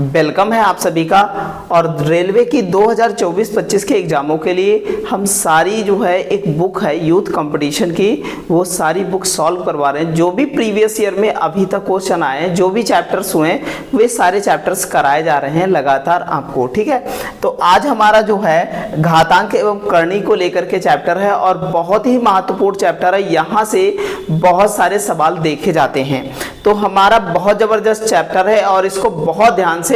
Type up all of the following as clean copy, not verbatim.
Welcome है आप सभी का। और रेलवे की 2024-25 के एग्जामों के लिए हम सारी जो है एक बुक है यूथ कंपटीशन की, वो सारी बुक सॉल्व करवा रहे हैं। जो भी प्रीवियस ईयर में अभी तक क्वेश्चन आए हैं, जो भी चैप्टर्स हुए हैं, वे सारे चैप्टर्स कराए जा रहे हैं लगातार आपको। ठीक है, तो आज हमारा जो है घातांक एवं करणी को लेकर के चैप्टर है और बहुत ही महत्वपूर्ण चैप्टर है। यहाँ से बहुत सारे सवाल देखे जाते हैं, तो हमारा बहुत जबरदस्त चैप्टर है और इसको बहुत ध्यान से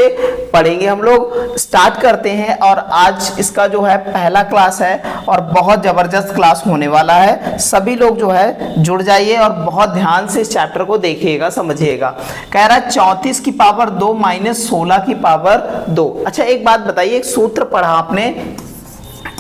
पढ़ेंगे हम लोग। स्टार्ट करते हैं और आज इसका जो है पहला क्लास है और बहुत जबरदस्त क्लास होने वाला है। सभी लोग जो है जुड़ जाइए और बहुत ध्यान से इस चैप्टर को देखिएगा, समझिएगा। कह रहा है 34 की पावर 2 माइनस 16 की पावर 2। अच्छा एक बात बताइए, एक सूत्र पढ़ा आपने,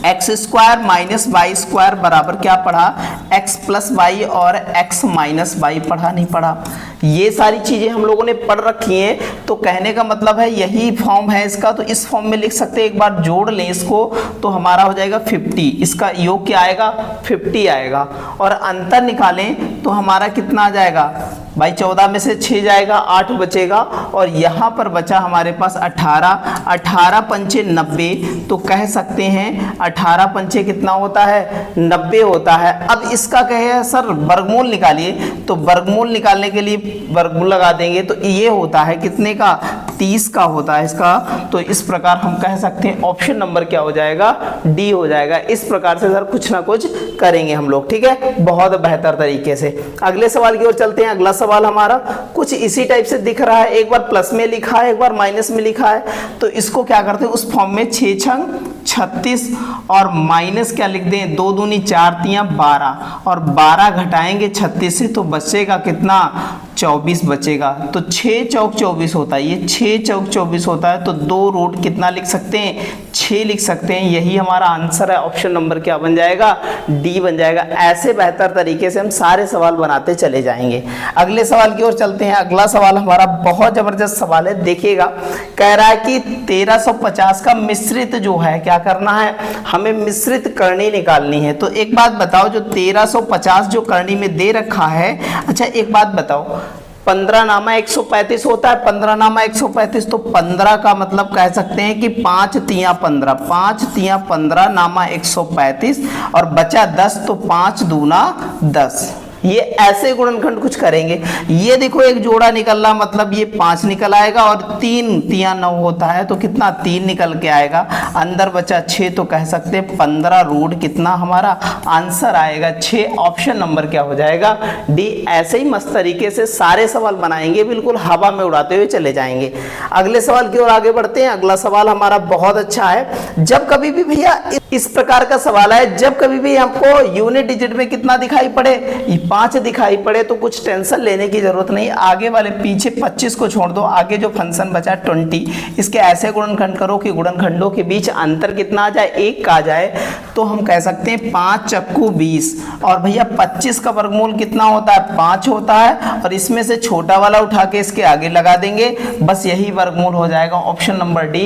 x square minus y square बराबर क्या पढ़ा, एक्स प्लस वाई और एक्स माइनस वाई पढ़ा, नहीं पढ़ा? ये सारी चीजें हम लोगों ने पढ़ रखी हैं, तो कहने का मतलब है यही फॉर्म है इसका। तो इस फॉर्म में लिख सकते हैं, एक बार जोड़ लें इसको तो हमारा हो जाएगा 50। इसका योग क्या आएगा, 50 आएगा। और अंतर निकालें तो हमारा कितना आ जाएगा भाई, 14 में से 6 जाएगा, 8 बचेगा और यहाँ पर बचा हमारे पास 18। 18 पंचे 90, तो कह सकते हैं 18 पंचे कितना होता है, 90 होता है। अब इसका कहे सर वर्गमूल निकालिए, तो वर्गमूल निकालने के लिए वर्गमूल लगा देंगे तो ये होता है कितने का, 30 का होता है इसका। तो इस प्रकार हम कह सकते हैं ऑप्शन नंबर क्या हो जाएगा, डी हो जाएगा। इस प्रकार से सर कुछ ना कुछ करेंगे हम लोग, ठीक है, बहुत बेहतर तरीके से। अगले सवाल की ओर चलते हैं। अगला सवाल हमारा कुछ इसी टाइप से दिख रहा है, एक बार प्लस में लिखा है, एक बार माइनस में लिखा है। तो इसको क्या करते हैं, उस फॉर्म में 6 छंग 36 और माइनस क्या लिख दें, 2 दूनी 4 तियां 12 और 12 घटाएंगे 36 से तो बचेगा कितना, 24 बचेगा। तो 6 चौक 24 होता है, ये 6 चौक 24 होता है। तो 2 रूट कितना लिख सकते हैं, 6 लिख सकते हैं। यही हमारा आंसर है। ऑप्शन नंबर क्या बन जाएगा, डी बन जाएगा। ऐसे बेहतर तरीके से हम सारे सवाल बनाते चले जाएंगे। अगले सवाल की ओर चलते हैं। अगला सवाल हमारा बहुत जबरदस्त सवाल है, देखिएगा। कह रहा है कि 1350 का मिश्रित जो है क्या करना है, हमें मिश्रित करनी निकालनी है। तो एक बात बताओ, जो 1350 जो करनी में दे रखा है, अच्छा एक बात बताओ, 15 नामा 135 होता है, 15 नामा 135, तो 15 का मतलब कह सकते हैं कि 5 तियां 15, 5 तियां 15 नामा 135 और बचा 10, तो 5 दूना 10। ये ऐसे गुणनखंड कुछ करेंगे। ये देखो एक जोड़ा निकल रहा, मतलब ये 5 निकल आएगा और 3 तियां 9 होता है, तो कितना 3 निकल के आएगा। अंदर बचा 6, तो कह सकते हैं 15 रूट कितना हमारा आंसर आएगा 6। ऑप्शन नंबर क्या हो जाएगा, डी। ऐसे ही मस्त तरीके से सारे सवाल बनाएंगे, बिल्कुल हवा में उड़ाते हुए चले जाएंगे। अगले सवाल की ओर आगे बढ़ते हैं। अगला सवाल हमारा बहुत अच्छा है। जब कभी भी भैया इस प्रकार का सवाल है, जब कभी भी हमको यूनिट डिजिट में कितना दिखाई पड़े, 5 दिखाई पड़े, तो कुछ टेंशन लेने की जरूरत नहीं। आगे वाले पीछे 25 को छोड़ दो, आगे जो फंक्शन बचा 20, इसके ऐसे गुणनखंड करो कि गुणनखंडों के बीच अंतर कितना आ जाए, 1 का आ जाए। तो हम कह सकते हैं 5 चक्कू 20 और भैया 25 का वर्गमूल कितना होता है, 5 होता है। और इसमें से छोटा वाला उठा के इसके आगे लगा देंगे, बस यही वर्गमूल हो जाएगा। Option number D.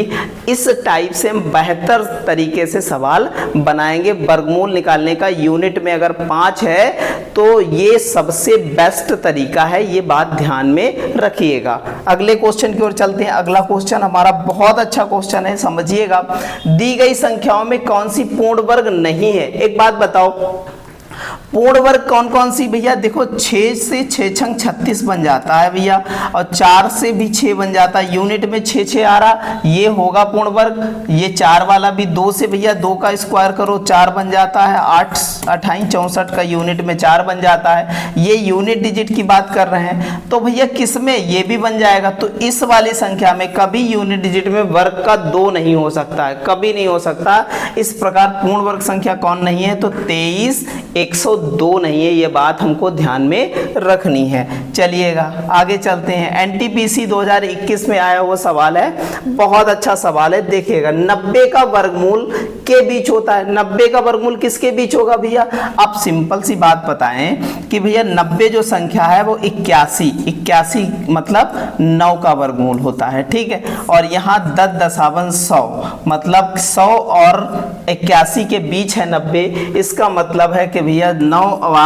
इस टाइप से हम बेहतर तरीके से सवाल बनाएंगे। वर्गमूल निकालने का यूनिट में अगर 5 है तो ये सबसे बेस्ट तरीका है, ये बात ध्यान में रखिएगा। अगले क्वेश्चन की ओर चलते हैं। अगला क्वेश्चन हमारा बहुत अच्छा क्वेश्चन है, समझिएगा। दी गई संख्याओं में कौन सी पूर्ण वर्ग नहीं है, एक बात बताओ, पूर्ण वर्ग कौन कौन सी भैया? देखो 6 से 6 छंग 36 बन जाता है भैया, और 4 से भी 6 बन जाता है। यूनिट में 6 6 आ रहा, ये होगा पूर्ण वर्ग। ये 4 वाला भी 2 से भैया 2 का स्क्वायर करो 4 बन जाता है। 8 28 64 का यूनिट में 4 बन जाता है। ये यूनिट डिजिट की बात कर रहे हैं, तो भैया किस में ये भी बन जाएगा। तो इस वाली संख्या में कभी यूनिट डिजिट में वर्ग का 2 नहीं हो सकता है, कभी नहीं हो सकता। इस प्रकार पूर्ण वर्ग संख्या कौन नहीं है, तो 23 102 नहीं है। ये बात हमको ध्यान में रखनी है। चलिएगा आगे चलते हैं। एनटीपीसी 2021 में आया हुआ सवाल है, बहुत अच्छा सवाल है, देखिएगा। 90 का वर्गमूल के बीच होता है। 90 का वर्गमूल किसके बीच होगा भैया? आप सिंपल सी बात बताएं कि भैया 90 जो संख्या है वो 81 मतलब 9 का वर्गमूल होता है, ठीक है। और यहाँ 10 मतलब 100 और 81 के बीच है 90, इसका मतलब है कि भैया 9 व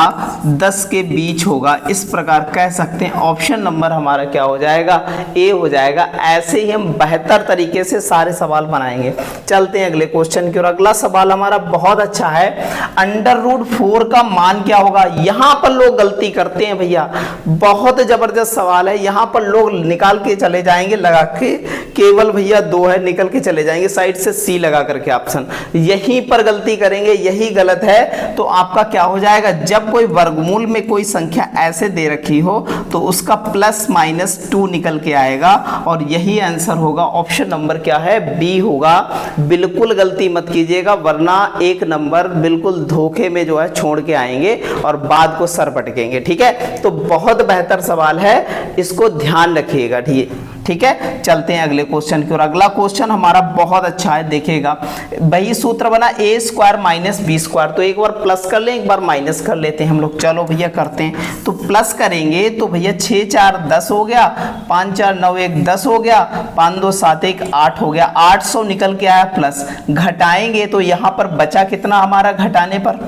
10 के बीच होगा। इस प्रकार कह सकते हैं ऑप्शन नंबर हमारा क्या हो जाएगा? ए हो जाएगा। ऐसे ही हम बेहतर तरीके से सारे सवाल बनाएंगे। चलते हैं अगले क्वेश्चन की ओर। अगला सवाल हमारा बहुत अच्छा है। √4 का मान क्या होगा? यहां पर लोग गलती करते हैं भैया, बहुत जबरदस्त सवाल है। यहां पर लोग निकाल के चले जाएंगे लगा के, केवल भैया 2 है, निकल के चले जाएंगे साइड से सी लगा करके ऑप्शन, यहीं पर गलती करेंगे, यही गलत है। तो आपका क्या हो जाएगा? जब कोई वर्गमूल में कोई संख्या ऐसे दे रखी हो तो उसका +-2 निकल के आएगा और यही आंसर होगा। ऑप्शन नंबर क्या है? बी होगा। बिल्कुल गलती मत कीजिएगा वरना एक नंबर बिल्कुल धोखे में जो है छोड़ के आएंगे और बाद को सर पटकेंगे, ठीक है। तो बहुत बेहतर सवाल है, इसको ध्यान रखिएगा, ठीक है। चलते हैं अगले क्वेश्चन की ओर। अगला क्वेश्चन हमारा बहुत अच्छा है, देखिएगा। वही सूत्र बना a² - b²। तो एक बार प्लस कर लें, एक बार माइनस कर लेते हैं हम लोग। चलो भैया करते हैं। तो प्लस करेंगे तो भैया 6 4 10 हो गया, 5 4 9 1 10 हो गया, 5 2 7 1 8 हो गया, 800 निकल के आया प्लस। घटाएंगे तो यहाँ पर बचा कितना हमारा घटाने पर?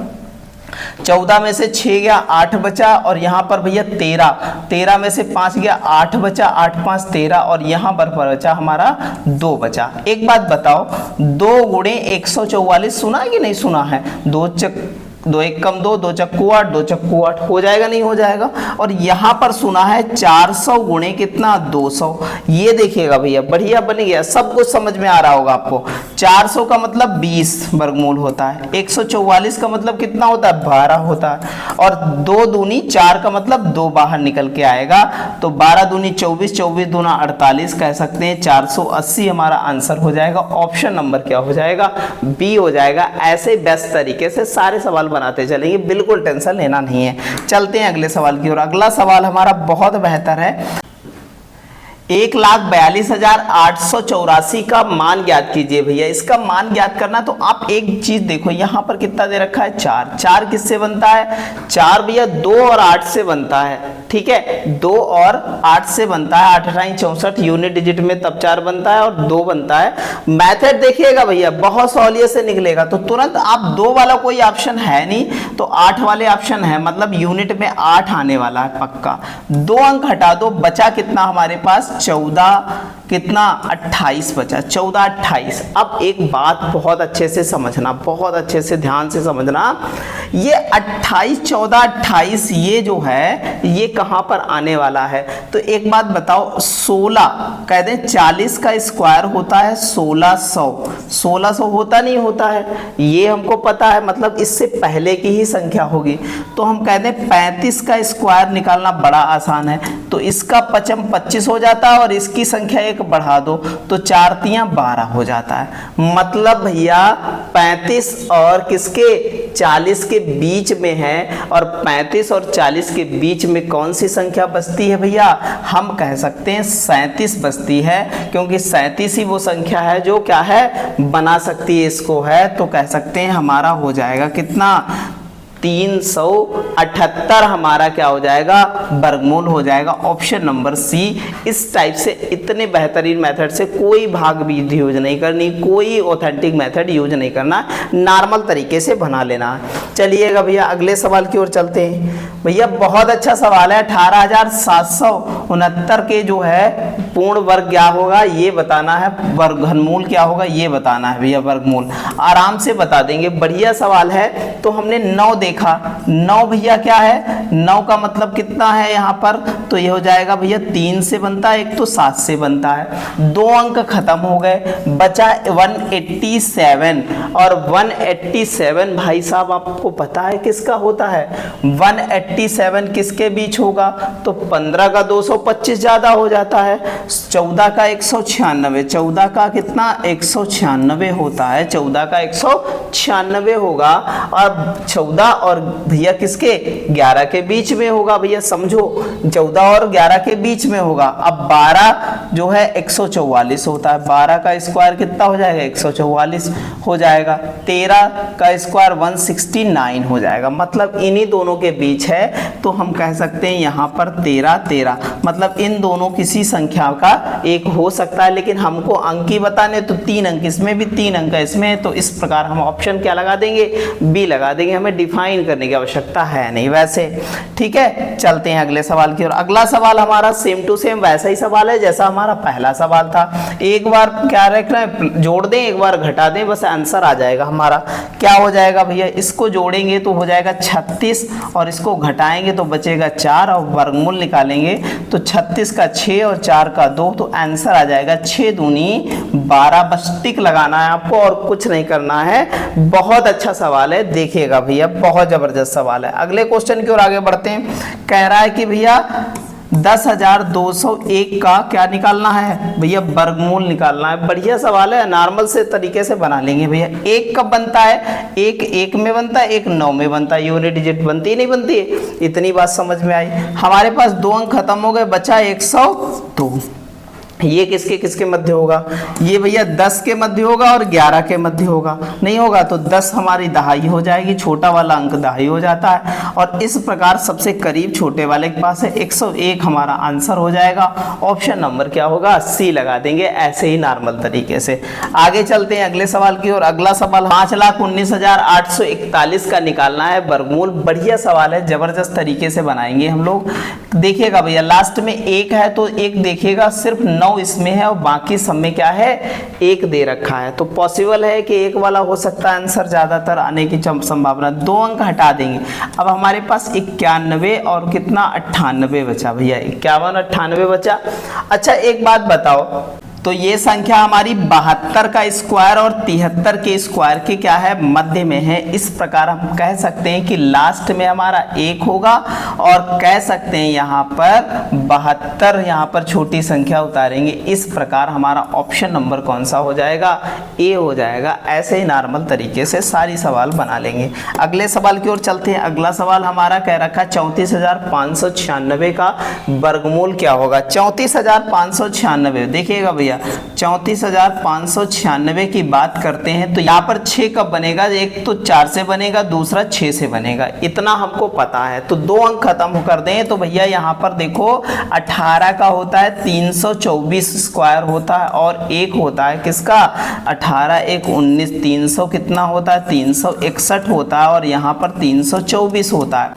14 में से 6 गया, 8 बचा। और यहाँ पर भैया 13 में से 5 गया, 8 बचा, 8 5 13 और यहाँ पर बचा हमारा 2 बचा। एक बात बताओ, 2 × 144 सुना है कि नहीं सुना है? 2 1 कम 2, 2 चक्कू 8, 2 चक्कू 8 हो जाएगा नहीं हो जाएगा? और यहाँ पर सुना है 400 गुणे कितना? 200। ये देखिएगा भैया, बढ़िया बन गया, सब कुछ समझ में आ रहा होगा आपको। 400 का मतलब 20 वर्गमूल होता है, 144 का मतलब कितना होता है? 12 होता है। और 2 दूनी 4 का मतलब 2 बाहर निकल के आएगा। तो 12 दूनी 24, 24 दूना 48 कह सकते हैं। 480 हमारा आंसर हो जाएगा। ऑप्शन नंबर क्या हो जाएगा? बी हो जाएगा। ऐसे बेस्ट तरीके से सारे सवाल बनाते चलेंगे, बिल्कुल टेंशन लेना नहीं है। चलते हैं अगले सवाल की ओर। अगला सवाल हमारा बहुत बेहतर है। 1,42,884 का मान ज्ञात कीजिए भैया। इसका मान ज्ञात करना तो आप एक चीज देखो, यहाँ पर कितना दे रखा है? 4 किससे बनता है? 4 भैया 2 और 8 से बनता है, ठीक है। 2 और 8 से बनता है। 8 8 64 यूनिट डिजिट में तब 4 बनता है और 2 बनता है। मैथड देखिएगा भैया, बहुत सहूलियत से निकलेगा। तो तुरंत आप 2 वाला कोई ऑप्शन है नहीं तो 8 वाले ऑप्शन है, मतलब यूनिट में 8 आने वाला है पक्का। 2 अंक हटा दो, बचा कितना हमारे पास? 14 कितना? 28 बचा। 14 28। अब एक बात बहुत अच्छे से समझना, बहुत अच्छे से ध्यान से समझना। ये 28 14 28 ये जो है ये कहां पर आने वाला है? तो एक बात बताओ, 16 कह दें 40 का स्क्वायर होता है 1600। 1600 होता नहीं होता है, ये हमको पता है, मतलब इससे पहले की ही संख्या होगी। तो हम कह दें 35 का स्क्वायर निकालना बड़ा आसान है। तो इसका 25 हो जाता है और इसकी संख्या एक बढ़ा दो तो 4 तियां 12 हो जाता है। मतलब भैया 35 और किसके? 40 के बीच में है। और 35 और 40 के बीच में कौन सी संख्या बचती है भैया? हम कह सकते हैं 37 बचती है, क्योंकि 37 ही वो संख्या है जो क्या है? बना सकती है इसको, है। तो कह सकते हैं हमारा हो जाएगा कितना? 378 हमारा क्या हो जाएगा? वर्गमूल हो जाएगा। Option number C. इस टाइप से इतने बेहतरीन मेथड से कोई भाग विधि यूज नहीं करनी, कोई ऑथेंटिक मेथड यूज नहीं करना, नॉर्मल तरीके से बना लेना। चलिएगा भैया अगले सवाल की ओर चलते हैं। भैया बहुत अच्छा सवाल है। 18,769 के जो है पूर्ण वर्ग क्या होगा ये बताना है, वर्गमूल क्या होगा ये बताना है भैया। वर्गमूल आराम से बता देंगे, बढ़िया सवाल है। तो हमने 9 देखा, 9 भैया क्या है? 9 का मतलब कितना है यहाँ पर? तो ये हो जाएगा भैया 3 से बनता है, एक तो 7 से बनता है। 2 अंक खत्म हो गए, बचा 187। और 187 भाई साहब आपको पता है किसका होता है? 187 किसके बीच होगा? तो 15 का 200 225 ज्यादा हो जाता है। 14 का 196, 14 का कितना 196 होता है, 14 का 196 होगा। और 14 और भैया किसके 11 के बीच में होगा, भैया समझो 14 और 11 के बीच में होगा। अब 12 जो है 144 होता है, 12 का स्क्वायर कितना हो जाएगा 144 हो जाएगा। 13 का स्क्वायर 169 हो जाएगा, मतलब इन्हीं दोनों के बीच है। तो हम कह सकते हैं यहाँ पर 13 13, मतलब इन दोनों किसी संख्या का एक हो सकता है, लेकिन हमको अंक ही बताने तो 3 अंक इसमें भी 3 अंक इसमें, तो इस प्रकार हम ऑप्शन क्या लगा देंगे बी लगा देंगे, हमें डिफाइन करने की आवश्यकता है नहीं वैसे। ठीक है, चलते हैं अगले सवाल की ओर। अगला सवाल हमारा सेम टू सेम वैसा ही सवाल है जैसा हमारा पहला सवाल था। एक बार क्या रखना है, जोड़ दें एक बार घटा दें, बस आंसर आ जाएगा हमारा। क्या हो जाएगा भैया, इसको जोड़ेंगे तो हो जाएगा 36 और इसको घटाएंगे तो बचेगा 4 और वर्गमूल निकालेंगे तो 36 का 6 और 4 का 2, तो आंसर आ जाएगा 6 दूनी 12। बस टिक लगाना है आपको और कुछ नहीं करना है। बहुत अच्छा सवाल है, देखिएगा भैया बहुत जबरदस्त सवाल है। अगले क्वेश्चन की ओर आगे बढ़ते हैं। कह रहा है कि भैया 10,201 का क्या निकालना है भैया, वर्गमूल निकालना है। बढ़िया सवाल है, नॉर्मल से तरीके से बना लेंगे भैया। एक कब बनता है, एक 1 में बनता है, एक 9 में बनता है, यूनिट डिजिट बनती ही नहीं बनती है। इतनी बात समझ में आई। हमारे पास 2 अंक खत्म हो गए, बचा 102। ये किसके किसके मध्य होगा, ये भैया 10 के मध्य होगा और 11 के मध्य होगा। नहीं होगा तो 10 हमारी दहाई हो जाएगी, छोटा वाला अंक दहाई हो जाता है। और इस प्रकार सबसे करीब छोटे वाले के पास है 101, हमारा आंसर हो जाएगा। ऑप्शन नंबर क्या होगा, सी लगा देंगे, ऐसे ही नॉर्मल तरीके से। आगे चलते हैं अगले सवाल की ओर। अगला सवाल 5,19,841 का निकालना है वर्गमूल। बढ़िया सवाल है, जबरदस्त तरीके से बनाएंगे हम लोग। देखिएगा भैया लास्ट में 1 है तो 1 देखिएगा, सिर्फ 9 इसमें है और बाकी सब में क्या है 1 दे रखा है, तो पॉसिबल है कि 1 वाला हो सकता है आंसर ज्यादातर आने की संभावना। 2 अंक हटा देंगे। अब हमारे पास 91 और कितना 98 बचा भैया, 51 98 बचा। अच्छा एक बात बताओ, तो ये संख्या हमारी 72 का स्क्वायर और 73 के स्क्वायर के क्या है मध्य में है। इस प्रकार हम कह सकते हैं कि लास्ट में हमारा 1 होगा और कह सकते हैं यहाँ पर 72, यहाँ पर छोटी संख्या उतारेंगे। इस प्रकार हमारा ऑप्शन नंबर कौन सा हो जाएगा, ए हो जाएगा। ऐसे ही नॉर्मल तरीके से सारी सवाल बना लेंगे। अगले सवाल की ओर चलते हैं। अगला सवाल हमारा कह रखा 34,596 का वर्गमूल क्या होगा। 34,596 देखिएगा भैया, 34,596 की बात करते हैं तो यहाँ पर 6 कब बनेगा, एक तो 4 से बनेगा, दूसरा 6 से बनेगा, इतना हमको पता है। तो 2 अंक खत्म कर दें तो भैया यहाँ पर देखो 18 का होता है 324 स्क्वायर होता है और 1 होता है किसका 18 1 19, 300 कितना होता है 361 होता है और यहाँ पर 324 होता है।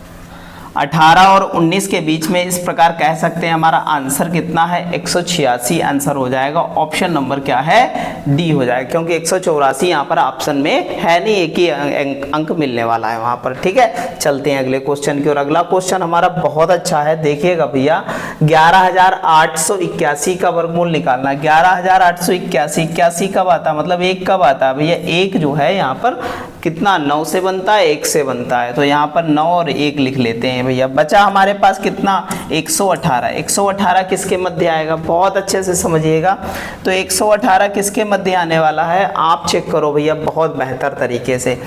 18 और 19 के बीच में इस प्रकार कह सकते हैं हमारा आंसर कितना है 186 आंसर हो जाएगा। ऑप्शन नंबर क्या है, डी हो जाएगा, क्योंकि 184 यहाँ पर ऑप्शन में है नहीं, एक ही अंक मिलने वाला है वहाँ पर। ठीक है, चलते हैं अगले क्वेश्चन की ओर। अगला क्वेश्चन हमारा बहुत अच्छा है, देखिएगा भैया 11,881 का वर्गमूल निकालना। 11,881 81 कब आता है, मतलब 1 कब आता है भैया, 1 जो है यहाँ पर कितना 9 से बनता है, 1 से बनता है, तो यहाँ पर 9 और 1 लिख लेते हैं भैया। बचा हमारे पास कितना 118। 118 किसके मध्य आएगा, बहुत अच्छे से समझिएगा। तो 118 किसके मध्य आने वाला है, आप चेक करो भैया बहुत बेहतर तरीके से।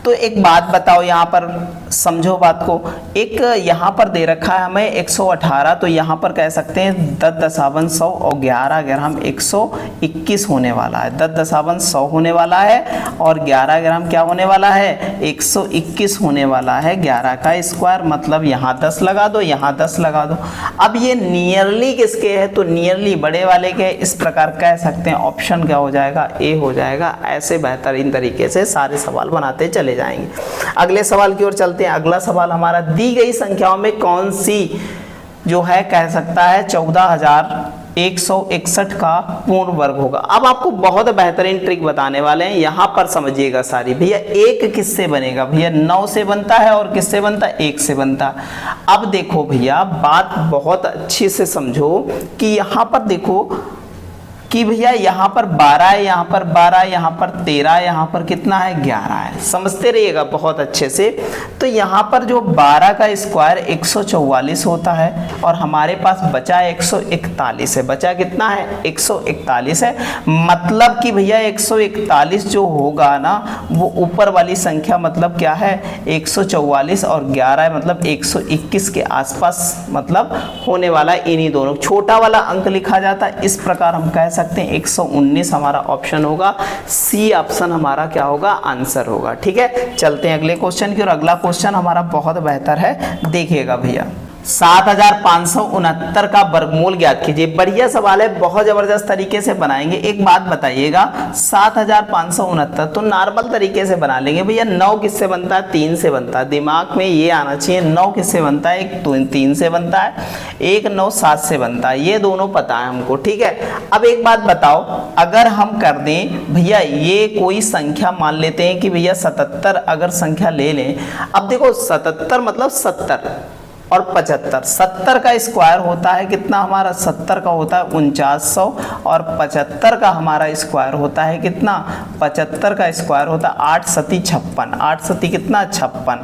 तो एक बात बताओ, यहाँ पर समझो बात को। एक यहाँ पर दे रखा है हमें 118, तो यहाँ पर कह सकते हैं 10,100 और 11 ग्राम 121 होने वाला है। 10,100 होने वाला है और 11 ग्राम क्या होने वाला है 121 होने वाला है। 11 का स्क्वायर मतलब यहाँ 10 लगा दो, यहाँ 10 लगा दो। अब ये नियरली किसके है, तो नियरली बड़े वाले के। इस प्रकार कह सकते हैं ऑप्शन क्या हो जाएगा, ए हो जाएगा। ऐसे बेहतरीन तरीके से सारे सवाल बनाते चले जाएंगे। अगले सवाल की ओर चलते हैं। अगला सवाल हमारा दी गई संख्याओं में कौन सी जो है कह सकता है 14,161 का पूर्ण वर्ग होगा। अब आपको बहुत बेहतरीन ट्रिक बताने वाले हैं, यहाँ पर समझिएगा सारी। भैया 1 किससे बनेगा, भैया 9 से बनता है और किससे बनता है 1 से बनता है। अब देखो भैया बात बहुत अच्छे से समझो कि यहाँ पर देखो कि भैया यहाँ पर 12 है, यहाँ पर 12, यहाँ पर 13, यहाँ पर कितना है 11 है। समझते रहिएगा बहुत अच्छे से। तो यहाँ पर जो 12 का स्क्वायर 144 होता है और हमारे पास बचा 141 है। बचा कितना है 141 है। मतलब कि भैया 141 जो होगा ना वो ऊपर वाली संख्या मतलब क्या है 144 और 11 है, मतलब 121 के आसपास मतलब होने वाला है। इन्हीं दोनों छोटा वाला अंक लिखा जाता है। इस प्रकार हम कह सकते हैं 119 हमारा ऑप्शन होगा। सी ऑप्शन हमारा क्या होगा आंसर होगा। ठीक है, चलते हैं अगले क्वेश्चन की। और अगला क्वेश्चन हमारा बहुत बेहतर है, देखिएगा भैया। 7569 का वर्गमूल ज्ञात कीजिए। बढ़िया सवाल है, बहुत जबरदस्त तरीके से बनाएंगे। एक बात बताइएगा, 7569 तो नॉर्मल तरीके से बना लेंगे भैया। 9 किससे बनता है 3 से बनता है। दिमाग में ये आना चाहिए 9 किससे बनता है, एक 3 से बनता है, एक 9 7 से बनता है। ये दोनों पता है हमको। ठीक है, अब एक बात बताओ, अगर हम कर दें भैया ये कोई संख्या मान लेते हैं कि भैया 77 अगर संख्या ले लें। अब देखो 77 मतलब 70 और 75। 70 का स्क्वायर होता है कितना हमारा, 70 का होता है 4900 और 75 का हमारा स्क्वायर होता है कितना, 75 का स्क्वायर होता है 8 सती 56। 8 सती कितना 56,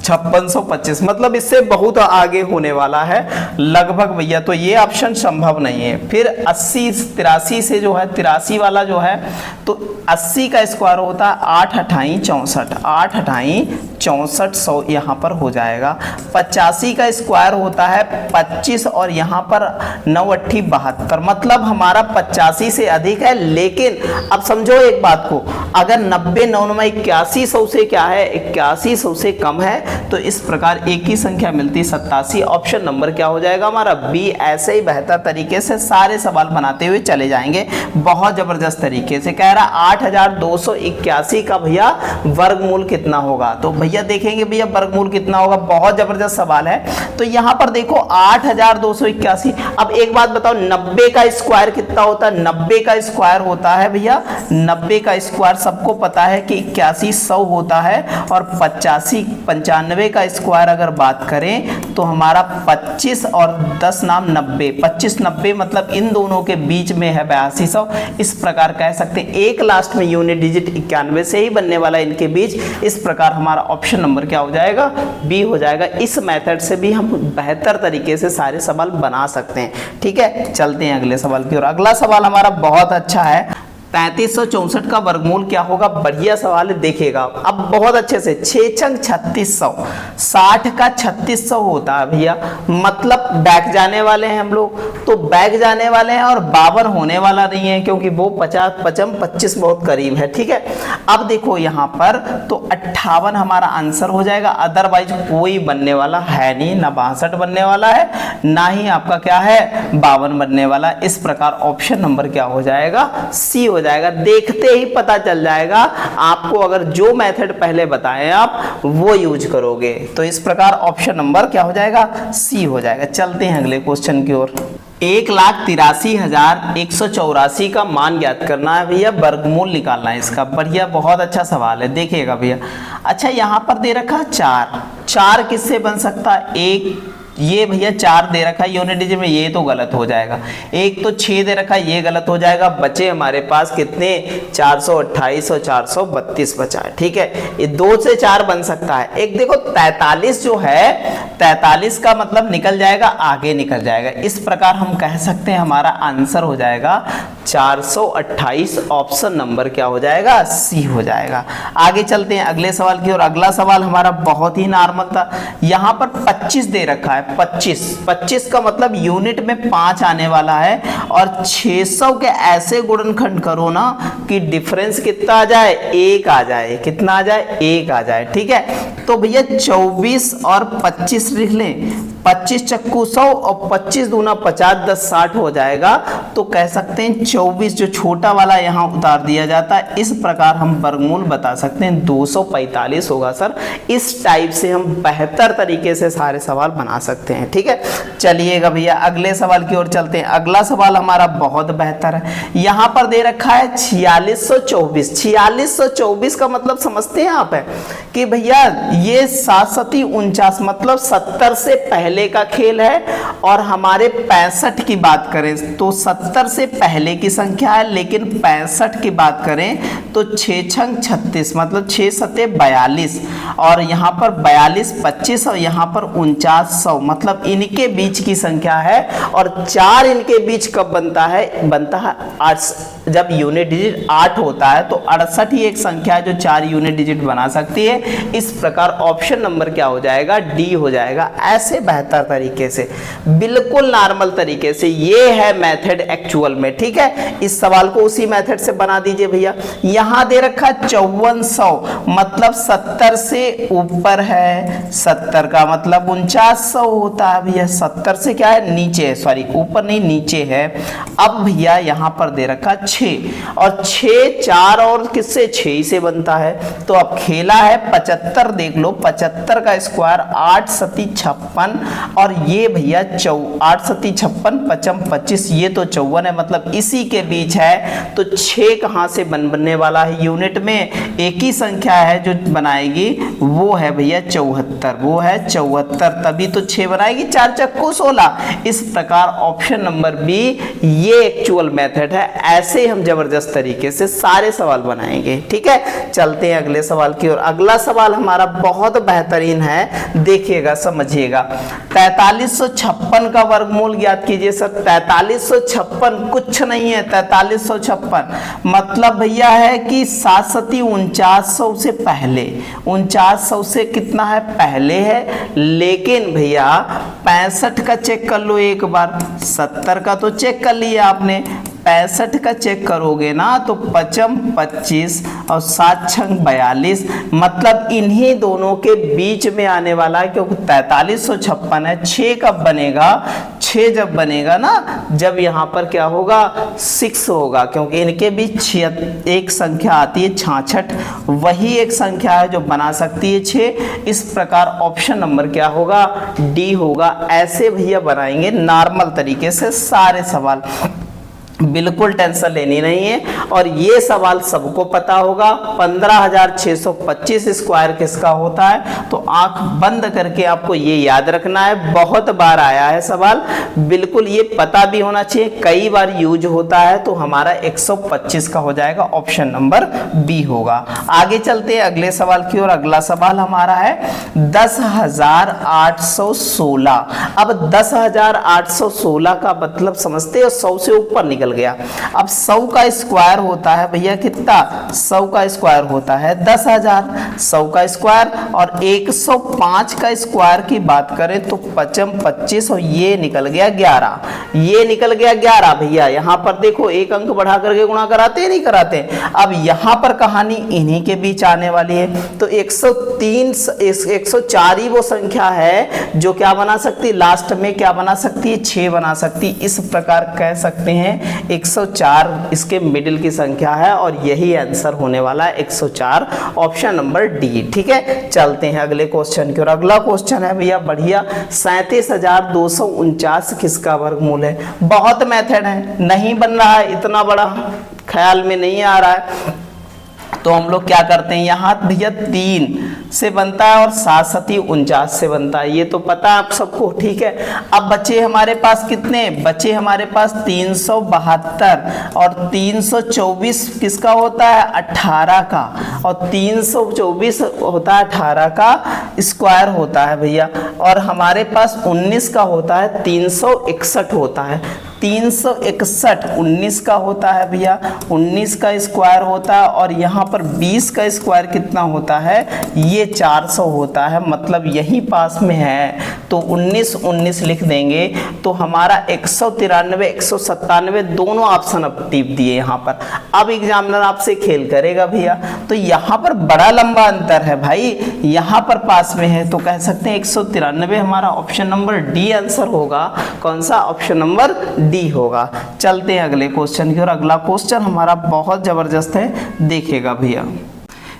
5625। मतलब इससे बहुत आगे होने वाला है लगभग भैया। तो ये ऑप्शन संभव नहीं है। फिर 80 83 से जो है 83 वाला जो है तो 80 का स्क्वायर होता है 8 अठाई 64, 8 अठाई 64 100 यहाँ पर हो जाएगा। 85 का स्क्वायर होता है 25 और यहाँ पर 9 अट्ठी 72। मतलब हमारा 85 से अधिक है। लेकिन अब समझो एक बात को, अगर 90 9 में 8100 से क्या है 8100 से कम है तो इस प्रकार एक ही संख्या मिलती है 87। ऑप्शन नंबर क्या हो जाएगा हमारा बी। ऐसे ही बेहतर तरीके से सारे सवाल बनाते हुए चले जाएंगे बहुत जबरदस्त तरीके से। कह रहा 8281 का भैया वर्गमूल कितना होगा। तो भैया देखेंगे भैया वर्गमूल कितना होगा, बहुत जबरदस्त सवाल है। तो यहाँ पर देखो 8281। अब एक बात बताओ 90 का स्क्वायर कितना होता है, 90 का स्क्वायर होता है भैया 90 का स्क्वायर सबको पता है कि 8100 होता है। और 95 का स्क्वायर अगर बात करें तो हमारा 25 और 10 नाम 90, 25 90 मतलब इन दोनों के बीच में है 8200। इस प्रकार कह सकते हैं एक लास्ट में यूनिट डिजिट 91 से ही बनने वाला इनके बीच। इस प्रकार हमारा ऑप्शन नंबर क्या हो जाएगा बी हो जाएगा। इस मेथड से भी हम बेहतर तरीके से सारे सवाल बना सकते हैं। ठीक है, चलते हैं अगले सवाल की ओर। अगला सवाल हमारा बहुत अच्छा है। 3564 का वर्गमूल क्या होगा। बढ़िया सवाल है, देखिएगा अब बहुत अच्छे से। 6 छंग 3600, 60 का 3600 होता है भैया। मतलब बैक जाने वाले हैं हम लोग, तो बैक जाने वाले हैं और 52 होने वाला नहीं है क्योंकि वो 50 55 25 बहुत करीब है। ठीक है, अब देखो यहाँ पर तो 58 हमारा आंसर हो जाएगा। अदरवाइज कोई बनने वाला है नहीं, ना 62 बनने वाला है ना ही आपका क्या है 52 बनने वाला। इस प्रकार ऑप्शन नंबर क्या हो जाएगा सी हो जाएगा। देखते ही पता चल जाएगा आपको, अगर जो मेथड पहले बताएं आप वो यूज करोगे। तो इस प्रकार ऑप्शन नंबर क्या हो जाएगा सी हो जाएगा। चलते हैं अगले क्वेश्चन की ओर। 1,83,184 का मान ज्ञात करना है भैया, वर्गमूल निकालना है इसका। बढ़िया बहुत अच्छा सवाल है, देखिएगा भैया। अच्छा यहाँ पर दे रखा है 4 किससे बन सकता है, एक ये भैया 4 दे रखा है यूनिट डिजिट में, ये तो गलत हो जाएगा। एक तो 6 दे रखा है, ये गलत हो जाएगा। बचे हमारे पास कितने 428 और 432 बचा है। ठीक है, ये 2 से 4 बन सकता है। एक देखो 43 जो है 43 का मतलब निकल जाएगा, आगे निकल जाएगा। इस प्रकार हम कह सकते हैं हमारा आंसर हो जाएगा 428। ऑप्शन नंबर क्या हो जाएगा सी हो जाएगा। आगे चलते हैं अगले सवाल की ओर। अगला सवाल हमारा बहुत ही नॉर्मल था। यहाँ पर 25 दे रखा है, 25 का मतलब यूनिट में 5 आने वाला है और 600 के ऐसे गुणनखंड करो ना कि डिफरेंस कितना आ जाए 1 आ जाए। कितना आ जाए 1 आ जाए। ठीक है, तो भैया 24 और 25 लिख लें। 25 चक्कू 100 और 25 दूना 50 10 60 हो जाएगा। तो कह सकते हैं 24 जो छोटा वाला यहाँ उतार दिया जाता है। इस प्रकार हम वर्गमूल बता सकते हैं 245 होगा सर। इस टाइप से हम बेहतर तरीके से सारे सवाल बना सकते हैं। ठीक है, चलिएगा भैया अगले सवाल की ओर चलते हैं। अगला सवाल हमारा बहुत बेहतर है। यहाँ पर दे रखा है 4624। 4624 का मतलब समझते हैं आप है कि भैया ये 7 सती 49 मतलब 70 से पहले पहले का खेल है। और हमारे 65 की बात करें तो 70 से पहले की संख्या है, लेकिन 65 की बात करें तो 6 छंग 36 मतलब 6 सते 42, और यहाँ पर 42 25 और यहाँ पर 49 100 मतलब इनके बीच की संख्या है। और 4 इनके बीच कब बनता है? बनता है 8, जब यूनिट डिजिट 8 होता है। तो 68 ही एक संख्या है जो 4 यूनिट डिजिट बना सकती है। इस प्रकार ऑप्शन नंबर क्या हो जाएगा? डी हो जाएगा। ऐसे बेहतर तरीके से, बिल्कुल नॉर्मल तरीके से, ये है मेथड एक्चुअल में। ठीक है, इस सवाल को उसी मेथड से बना दीजिए भैया। यहां दे रखा 5400 मतलब 70 से ऊपर है, 70 का मतलब 4900 होता है भैया। 70 से क्या है? नीचे, सॉरी ऊपर नहीं नीचे है। अब भैया यहां पर दे रखा 6 और 6 4 और किससे? 6 से बनता है। तो अब खेला है 75, देख लो 75 का स्क्वायर 8 सती 56 और ये भैया 8 सती 56 पचम 25, ये तो 54 है मतलब इसी के बीच है। तो 6 कहां से बनने वाला है? यूनिट में एक ही संख्या है जो बनाएगी, वो है भैया 74, वो है 74, तभी तो 6 बनाएगी। 4 चक्कू 16। इस प्रकार ऑप्शन नंबर बी ये एक्चुअल मेथड है। ऐसे हम जबरदस्त तरीके से सारे सवाल बनाएंगे। ठीक है, चलते हैं अगले सवाल की ओर। अगला सवाल हमारा बहुत बेहतरीन है, देखिएगा समझिएगा। 4356 का वर्गमूल ज्ञात कीजिए। सर 4356 कुछ नहीं है। 4356 मतलब भैया है कि 7 सती 4900 से पहले, 4900 से कितना है? पहले है। लेकिन भैया 65 का चेक कर लो एक बार, 70 का तो चेक कर लिया आपने, 65 का चेक करोगे ना तो 55 25 और 7 छंग 42 मतलब इन्हीं दोनों के बीच में आने वाला है, क्योंकि 4356 है। 6 कब बनेगा? 6 जब बनेगा ना, जब यहाँ पर क्या होगा? 6 होगा, क्योंकि इनके बीच एक संख्या आती है 66, वही एक संख्या है जो बना सकती है 6। इस प्रकार ऑप्शन नंबर क्या होगा? डी होगा। ऐसे भैया बनाएंगे नॉर्मल तरीके से सारे सवाल, बिल्कुल टेंशन लेनी नहीं है। और ये सवाल सबको पता होगा। 15625 स्क्वायर किसका होता है? तो आंख बंद करके आपको ये याद रखना है, बहुत बार आया है सवाल, बिल्कुल ये पता भी होना चाहिए, कई बार यूज होता है। तो हमारा 125 का हो जाएगा, ऑप्शन नंबर बी होगा। आगे चलते हैं अगले सवाल की ओर। अगला सवाल हमारा है 10816। अब 10816 का मतलब समझते हो? 100 से ऊपर निकल गया। अब 100 का स्क्वायर होता है भैया कितना? 100 का स्क्वायर होता है 10,000, 100 का स्क्वायर। और 105 का स्क्वायर की बात करें तो 55 25 और ये निकल गया 11, ये निकल गया 11 भैया। यहां पर देखो एक अंक बढ़ा करके गुणा कराते हैं, नहीं कराते? अब यहां पर कहानी इन्हीं के बीच आने वाली है। तो 104 ही वो संख्या है जो क्या बना सकती है? लास्ट में क्या बना सकती है? 6 बना सकती है। इस प्रकार कह सकते हैं 104 इसके मिडिल की संख्या है और यही आंसर होने वाला है 104, ऑप्शन नंबर डी। ठीक है, चलते हैं अगले क्वेश्चन की ओर। अगला क्वेश्चन है भैया बढ़िया, 37,249 किसका वर्गमूल है? बहुत मेथड है, नहीं बन रहा है, इतना बड़ा ख्याल में नहीं आ रहा है। तो हम लोग क्या करते हैं, यहाँ भैया 3 से बनता है और 7 सती 49 से बनता है, ये तो पता है आप सबको। ठीक है, अब बचे हमारे पास कितने? बचे हमारे पास 372 और 324 किसका होता है? 18 का, और 324 होता है 18 का स्क्वायर होता है भैया। और हमारे पास 19 का होता है, 361 होता है। 361 19 का होता है भैया, 19 का स्क्वायर होता है। और यहाँ पर 20 का स्क्वायर कितना होता है? ये 400 होता है, मतलब यही पास में है। तो 19 19 लिख देंगे तो हमारा 193 197 दोनों ऑप्शन अब टिप दिए यहाँ पर। अब एग्जामिनर आपसे खेल करेगा भैया, तो यहाँ पर बड़ा लंबा अंतर है भाई, यहाँ पर पास में है, तो कह सकते हैं 193 हमारा ऑप्शन नंबर डी आंसर होगा। कौन सा? ऑप्शन नंबर डी होगा। चलते हैं अगले क्वेश्चन की ओर। अगला क्वेश्चन हमारा बहुत जबरदस्त है, देखिएगा भैया।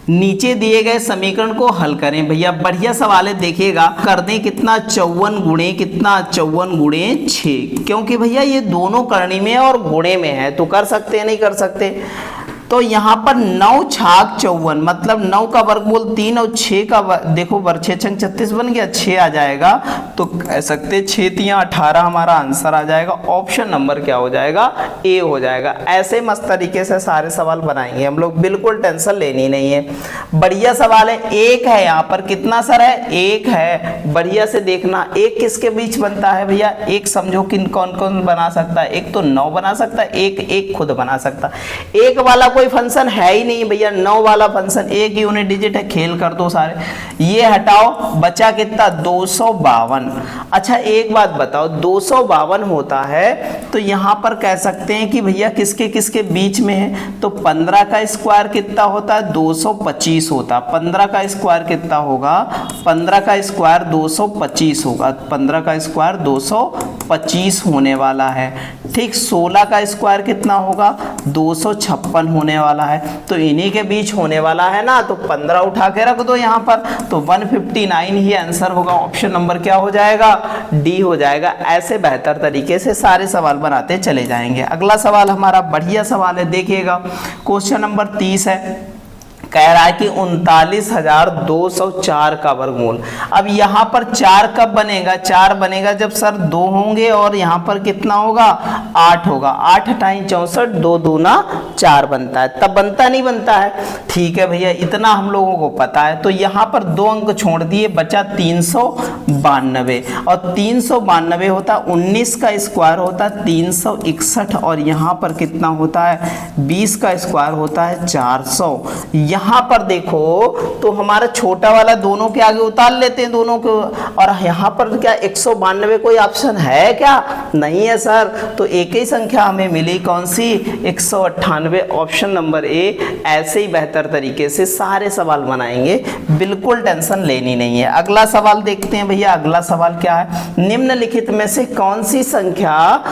नीचे दिए गए समीकरण को हल करें। भैया बढ़िया सवाल है, देखिएगा। कर दें कितना? 54 गुणे कितना? 54 गुणे 6, क्योंकि भैया ये दोनों करनी में और गुणे में है, तो कर सकते हैं, नहीं कर सकते? तो यहाँ पर 9 छाक 54 मतलब 9 का वर्गमूल 3 और 6 का देखो वर्ग 6 36 बन गया, 6 आ जाएगा। तो कह सकते 6 3 18 हमारा आंसर आ जाएगा। ऑप्शन नंबर क्या हो जाएगा? ए हो जाएगा। ऐसे मस्त तरीके से सारे सवाल बनाएंगे हम लोग, बिल्कुल टेंशन लेनी नहीं है। बढ़िया सवाल है। एक है यहाँ पर, कितना सर है? एक है। बढ़िया से देखना, एक किसके बीच बनता है भैया? एक समझो किन कौन कौन बना सकता है। एक तो 9 बना सकता है, एक खुद बना सकता है। एक वाला कोई फंक्शन है ही नहीं भैया, 9 वाला फंक्शन एक यूनिट डिजिट है, खेल कर दो सारे। ये हटाओ, बचा कितना? 252। अच्छा एक बात बताओ, 252 होता है तो यहां पर कह सकते हैं कि भैया किसके किसके बीच में है? तो 15 का स्क्वायर कितना होता है? 225 होता है। 15 का स्क्वायर कितना होगा? 15 का स्क्वायर 225 होगा। 15 का स्क्वायर 225 होने वाला है। ठीक, 16 का स्क्वायर कितना होगा? 256 होने वाला है। तो इन्हीं के बीच होने वाला है ना, तो 15 उठा के रख दो यहाँ पर, तो 159 ही आंसर होगा। ऑप्शन नंबर क्या हो जाएगा? डी हो जाएगा। ऐसे बेहतर तरीके से सारे सवाल बनाते चले जाएंगे। अगला सवाल हमारा बढ़िया सवाल है, देखिएगा क्वेश्चन नंबर 30 है। कह रहा है कि 39,204 का वर्गमूल। अब यहाँ पर 4 कब बनेगा? 4 बनेगा जब सर 2 होंगे और यहाँ पर कितना होगा? 8 होगा। 8 टाइम 64, 2 दूना 4 बनता है, तब बनता नहीं बनता है। ठीक है भैया, इतना हम लोगों को पता है। तो यहाँ पर 2 अंक छोड़ दिए, बचा 392 और 392 होता 19 का स्क्वायर होता है 361 और यहाँ पर कितना होता है? 20 का स्क्वायर होता है 400। यहाँ पर देखो तो हमारा छोटा वाला दोनों के आगे उतार लेते हैं दोनों को, और यहाँ पर क्या 192 कोई ऑप्शन है क्या? नहीं है सर। तो एक ही संख्या हमें मिली, कौन सी? 198। Option number A. ऐसे ही बेहतर तरीके से सारे सवाल बनाएंगे, बिल्कुल टेंशन लेनी नहीं है। अगला सवाल देखते हैं भैया। अगला सवाल क्या है? निम्नलिखित में से कौन सी संख्या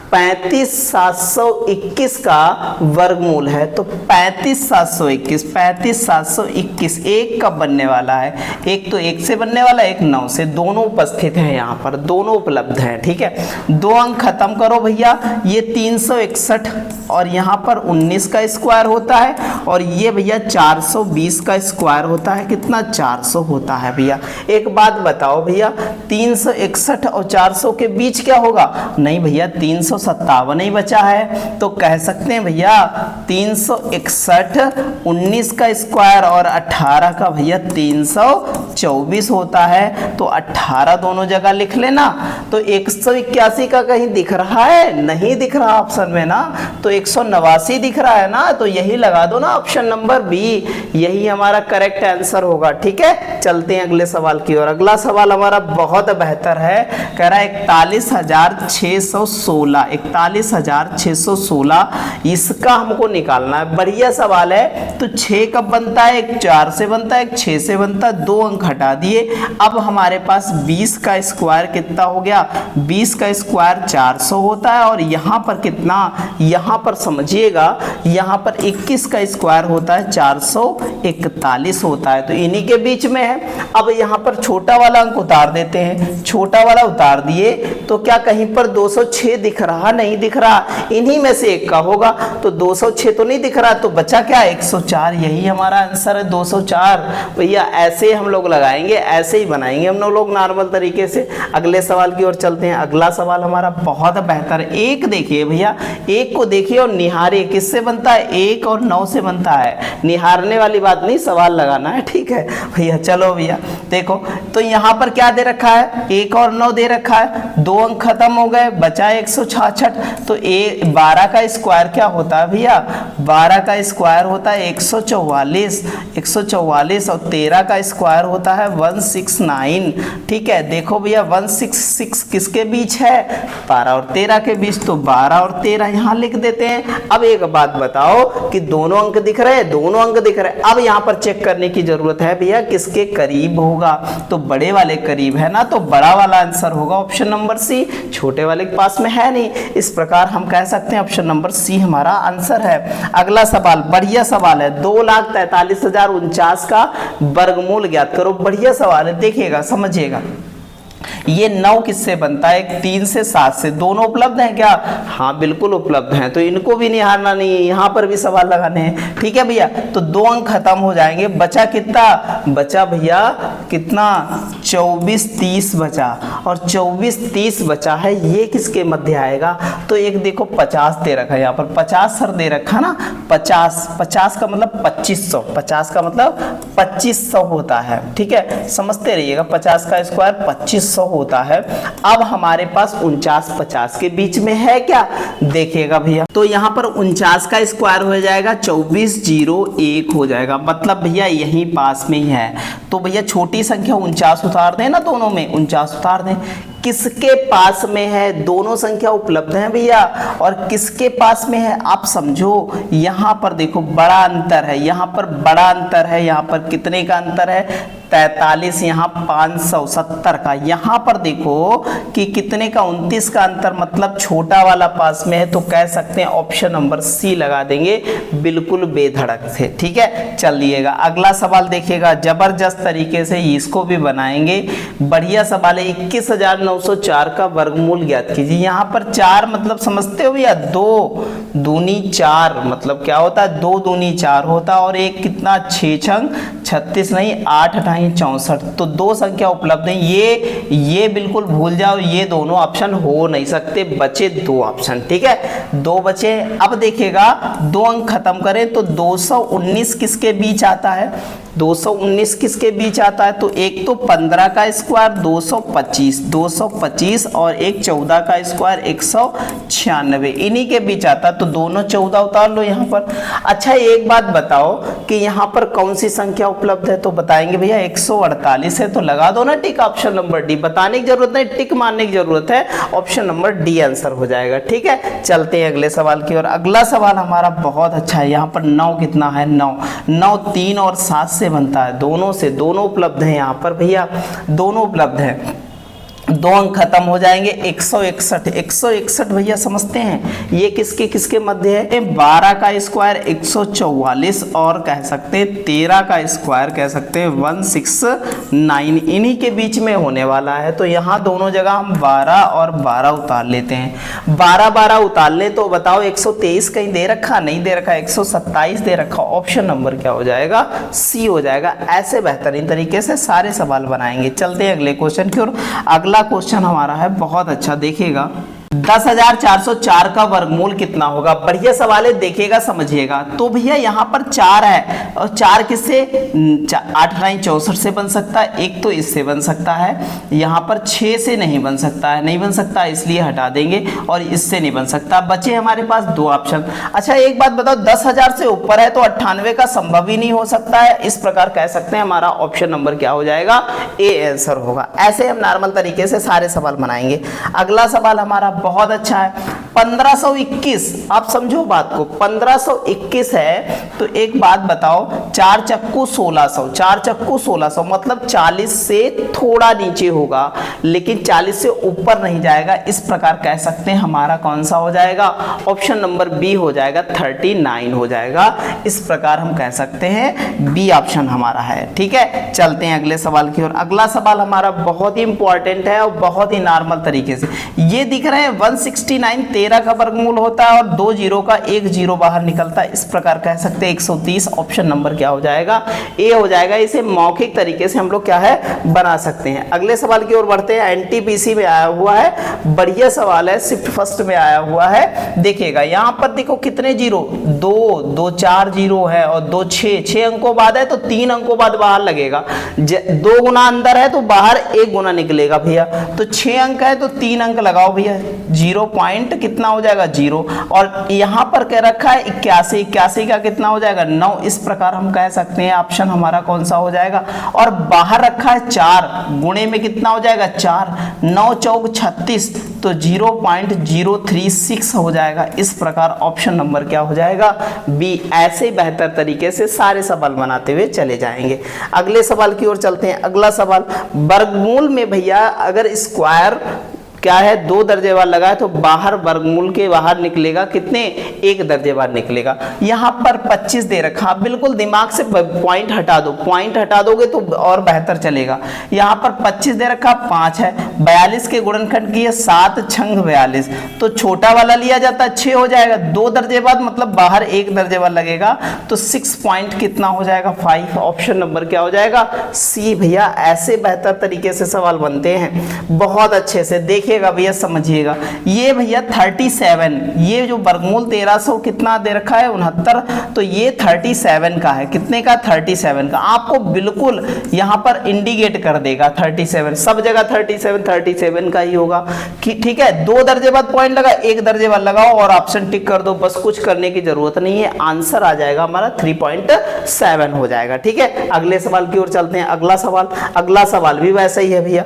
35,721 का वर्गमूल है? तो 35,721 एक कब बनने वाला है? एक तो 1 से बनने वाला है, एक 9 से। दोनों उपस्थित हैं यहाँ पर, दोनों उपलब्ध हैं। ठीक है, 2 अंक खत्म करो भैया। ये 361 और यहाँ पर 19 का स्क्वायर होता है और ये भैया 420 का स्क्वायर होता है। कितना? 400 होता है भैया। एक बात बताओ भैया, 361 और 400 के बीच क्या होगा? नहीं भैया, 357 ही बचा है। तो कह सकते हैं भैया 361, 19 का स्क्वायर और 18 का भैया 324 होता है। तो 18 दोनों जगह लिख लेना। तो 181 का कहीं दिख रहा है? नहीं दिख रहा ऑप्शन में ना, तो 189 दिख रहा है ना, तो यही लगा दो ना, ऑप्शन नंबर बी, यही हमारा करेक्ट आंसर होगा। ठीक है, चलते हैं अगले सवाल की ओर। अगला सवाल हमारा बहुत बेहतर है। कह रहा है 41,616, 41,616 इसका हमको निकालना है। बढ़िया सवाल है। तो 6 कब बनता है? एक 4 से बनता है, एक 6 से बनता है। 2 अंक हटा दिए। अब हमारे पास 20 का स्क्वायर कितना हो गया? 20 का स्क्वायर 400 होता है और यहाँ पर कितना? यहाँ पर समझिएगा, यहाँ पर 21 का स्क्वायर होता है 441 होता है। तो इन्हीं के बीच में है। अब यहाँ पर छोटा वाला अंक उतार देते हैं। छोटा वाला उतार दिए तो क्या कहीं पर 206 दिख रहा? नहीं दिख रहा। इन्हीं में से एक का होगा। तो 206 तो नहीं दिख रहा, तो बचा क्या? 104। यही हमारा आंसर है, 204 भैया। ऐसे हम लोग लगाएंगे, ऐसे ही बनाएंगे हम लोग नॉर्मल तरीके से। अगले सवाल की ओर चलते हैं। अगला सवाल हमारा बहुत बेहतर है। एक देखिए भैया, एक को देखिए और निहारिए। किससे बनता है? 1 और 9 से बनता है। निहारने वाली बात नहीं, सवाल लगाना है। ठीक है भैया, चलो भैया देखो। तो यहाँ पर क्या दे रखा है? 1 और 9 दे रखा है। 2 अंक खत्म हो गए, बचा 166। तो 12 का स्क्वायर क्या होता है भैया? 12 का स्क्वायर होता है 144, 144 और 13 का स्क्वायर होता है 169। ठीक है, देखो भैया 166 किसके बीच है? 12 और 13 के बीच। तो 12 और 13 यहाँ लिख देते हैं। अब एक बात बताओ कि दोनों अंक दिख रहे हैं? दोनों अंक दिख रहे हैं। अब यहाँ पर चेक करने की जरूरत है भैया किसके करीब होगा? तो बड़े वाले करीब है ना, तो बड़ा वाला आंसर होगा ऑप्शन नंबर सी। छोटे वाले के पास में है नहीं, इस प्रकार हम कह सकते हैं ऑप्शन नंबर सी हमारा आंसर है। अगला सवाल बढ़िया सवाल है। 2,43,049 का वर्गमूल ज्ञात करो। बढ़िया सवाल है, देखिएगा, समझिएगा। ये 9 किससे बनता है? 3 से 7 से। दोनों उपलब्ध हैं क्या? हाँ बिल्कुल उपलब्ध हैं, तो इनको भी नहीं हारना नहीं है, यहाँ पर भी सवाल लगाने हैं। ठीक है भैया, तो 2 अंक खत्म हो जाएंगे। बचा कितना? बचा भैया कितना? 24-30 बचा, और 24-30 बचा है, ये किसके मध्य आएगा? तो एक देखो 50 दे रखा है यहाँ पर, 50 सर दे रखा ना, 50 का मतलब 2500, 50 का मतलब 2500 होता है। ठीक है, समझते रहिएगा, 50 का स्क्वायर 2500 होता है। अब हमारे पास 49-50 के बीच में है क्या? देखिएगा भैया, तो यहाँ पर 49 का स्क्वायर हो जाएगा 2401 हो जाएगा, मतलब भैया यहीं पास में ही है। तो भैया छोटी संख्या 49 उतार दें ना, दोनों में 49 उतार दें। किसके पास में है? दोनों संख्या उपलब्ध हैं भैया, और किसके पास में है आप समझो। यहां पर देखो बड़ा अंतर है, यहां पर बड़ा अंतर है, यहां पर कितने का अंतर है? 43, यहाँ 570 का। यहाँ पर देखो कि कितने का? 29 का अंतर, मतलब छोटा वाला पास में है, तो कह सकते हैं ऑप्शन नंबर सी लगा देंगे बिल्कुल बेधड़क से। ठीक है, चलिएगा अगला सवाल देखिएगा, जबरदस्त तरीके से इसको भी बनाएंगे। बढ़िया सवाल है। 21,904 का वर्गमूल ज्ञात कीजिए। यहाँ पर 4 मतलब समझते हो भैया, 2 दूनी 4 मतलब क्या होता है? 2 दूनी 4 होता है, और एक कितना? 6 छंग 36 नहीं 8 8 64। तो 2 संख्या उपलब्ध है, ये बिल्कुल भूल जाओ, ये दोनों ऑप्शन हो नहीं सकते, बचे 2 ऑप्शन। ठीक है, 2 बचे। अब देखिएगा 2 अंक खत्म करें तो 219 किसके बीच आता है? 219 किसके बीच आता है? तो एक तो 15 का स्क्वायर 225 और एक 14 का स्क्वायर 196, इन्हीं के बीच आता है, तो दोनों 14 उतार लो यहाँ पर। अच्छा एक बात बताओ कि यहाँ पर कौन सी संख्या उपलब्ध है? तो बताएंगे भैया 148 है, तो लगा दो ना टिक, ऑप्शन नंबर डी। बताने की जरूरत नहीं, टिक मारने की जरूरत है, ऑप्शन नंबर डी आंसर हो जाएगा। ठीक है, चलते हैं अगले सवाल की ओर। अगला सवाल हमारा बहुत अच्छा है। यहाँ पर 9 कितना है? 9 3 और 7 से बनता है, दोनों से, दोनों उपलब्ध हैं यहाँ पर भैया, दोनों उपलब्ध हैं। 2 अंक खत्म हो जाएंगे। 161 भैया समझते हैं ये किसके किसके मध्य है? 12 का स्क्वायर 144 और कह सकते हैं 13 का स्क्वायर कह सकते हैं 169, इन्हीं के बीच में होने वाला है। तो यहाँ दोनों जगह हम 12 और 12 उतार लेते हैं। 12 उतार ले तो बताओ 123 कहीं दे रखा? नहीं दे रखा, 127 दे रखा। ऑप्शन नंबर क्या हो जाएगा? सी हो जाएगा। ऐसे बेहतरीन तरीके से सारे सवाल बनाएंगे। चलते हैं अगले क्वेश्चन की ओर। अगला क्वेश्चन हमारा है बहुत अच्छा, देखिएगा 10,404 का वर्गमूल कितना होगा? बढ़िया सवाल है, देखिएगा समझिएगा। तो भैया यहाँ पर 4 है, और 4 किससे? 8 9 64 से बन सकता है, एक तो इससे बन सकता है, यहाँ पर 6 से नहीं बन सकता है, नहीं बन सकता इसलिए हटा देंगे, और इससे नहीं बन सकता। बचे हमारे पास 2 ऑप्शन। अच्छा एक बात बताओ, 10,000 से ऊपर है तो 98 का संभव ही नहीं हो सकता है, इस प्रकार कह सकते हैं हमारा ऑप्शन नंबर क्या हो जाएगा? ए आंसर होगा। ऐसे हम नॉर्मल तरीके से सारे सवाल बनाएंगे। अगला सवाल हमारा बहुत अच्छा है, 1521। आप समझो बात को, 1521 है तो एक बात बताओ, 4 चक्कू 1600, 4 चक्कू 1600 मतलब 40 से थोड़ा नीचे होगा, लेकिन 40 से ऊपर नहीं जाएगा। इस प्रकार कह सकते हैं हमारा कौन सा हो जाएगा? ऑप्शन नंबर बी हो जाएगा, 39 हो जाएगा। इस प्रकार हम कह सकते हैं बी ऑप्शन हमारा है। ठीक है, चलते हैं अगले सवाल की ओर। अगला सवाल हमारा बहुत ही इंपॉर्टेंट है और बहुत ही नॉर्मल तरीके से। ये दिख रहे हैं 169 13 का वर्गमूल होता है और 2 जीरो का 1 जीरो बाहर निकलता है, इस प्रकार कह सकते हैं 130। ऑप्शन नंबर क्या हो जाएगा? ए हो जाएगा। इसे मौखिक तरीके से हम लोग क्या है बना सकते हैं। अगले सवाल की ओर बढ़ते हैं। एनटीपीसी में आया हुआ है, बढ़िया सवाल है, शिफ्ट फर्स्ट में आया हुआ है। देखिएगा यहाँ पर देखो कितने जीरो, 2 4 जीरो है और 2 6 अंकों बाद है तो 3 अंकों बाद बाहर लगेगा। 2 गुना अंदर है तो बाहर 1 गुना निकलेगा भैया। तो 6 अंक है तो 3 अंक लगाओ भैया, 0 पॉइंट कितना हो जाएगा? 0। और यहाँ पर कह रखा है 81 का कितना हो जाएगा? 9। इस प्रकार हम कह सकते हैं ऑप्शन हमारा कौन सा हो जाएगा? और बाहर रखा है 4, गुणे में कितना हो जाएगा? 4, 9 चौक 36 तो 0.036 हो जाएगा। इस प्रकार ऑप्शन नंबर क्या हो जाएगा? बी। ऐसे बेहतर तरीके से सारे सवाल बनाते हुए चले जाएंगे। अगले सवाल की ओर चलते हैं। अगला सवाल, वर्गमूल में भैया अगर स्क्वायर क्या है 2 दर्जेवार लगा है तो बाहर वर्गमूल के बाहर निकलेगा कितने? 1 दर्जेवार निकलेगा। यहाँ पर 25 दे रखा, बिल्कुल दिमाग से पॉइंट हटा दो, पॉइंट हटा दोगे तो और बेहतर चलेगा। यहाँ पर 25 दे रखा, 5 है, 42 के गुणनखंड की है 7 छंग 42, तो छोटा वाला लिया जाता है 6 हो जाएगा, 2 दर्जे बाद मतलब बाहर 1 दर्जे बाद लगेगा, तो 6 पॉइंट कितना हो जाएगा 5। ऑप्शन नंबर क्या हो जाएगा सी भैया। ऐसे बेहतर तरीके से सवाल बनते हैं, बहुत अच्छे से देखिएगा भैया, समझिएगा। ये भैया 37, ये जो वर्गमूल 1300 कितना दे रखा है 69, तो ये 37 का है, कितने का 37 का, आपको बिल्कुल यहाँ पर इंडिकेट कर देगा 37, सब जगह 37 का ही होगा, ठीक है। 2 दर्जे बाद पॉइंट लगा, 1 दर्जे बाद लगाओ और ऑप्शन टिक कर दो, बस कुछ करने की जरूरत नहीं है, आंसर आ जाएगा हमारा 3.7 हो जाएगा, ठीक है। अगले सवाल की ओर चलते हैं। अगला सवाल भी वैसा ही है भैया।